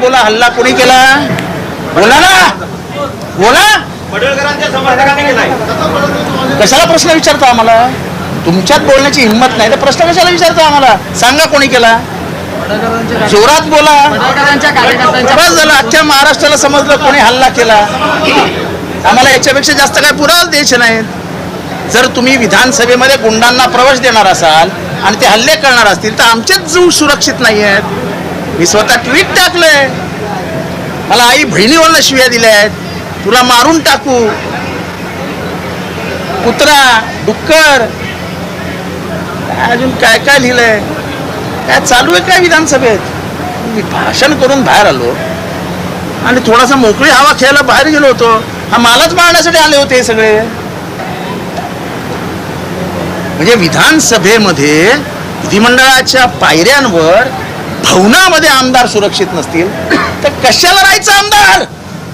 बोला, हल्ला कोणी केला? बोला ना, बोला. पडळकरांच्या समर्थकांनी केलाय. कशाला प्रश्न विचारता आम्हाला? तुमच्यात बोलण्याची हिंमत नाही तर प्रश्न कशाला विचारता आम्हाला? सांगा कोणी केला, जोरात बोला. बस झालं, अख्ख्या महाराष्ट्राला समजलं कोणी हल्ला केला. आम्हाला याच्यापेक्षा जास्त काय पुरावा द्यायचे नाहीत. जर तुम्ही विधानसभेमध्ये गुंडांना प्रवेश देणार असाल आणि ते हल्ले करणार असतील तर आमचेच जीव सुरक्षित नाही आहेत. मी स्वतः ट्विट टाकलंय, मला आई बहिणीवरनं शिव्या दिल्या आहेत, तुला मारून टाकू, कुत्रा, डुक्कर, अजून काय काय लिहिलंय. काय चालू आहे काय विधानसभेत? मी भाषण करून बाहेर आलो आणि थोडासा मोकळी हवा खेळायला बाहेर गेलो होतो. हा मालाच मारण्यासाठी आले होते सगळे. म्हणजे विधानसभेमध्ये विधिमंडळाच्या पायऱ्यांवर भवनामध्ये आमदार सुरक्षित नसतील तर कशाला राहायचं आमदार?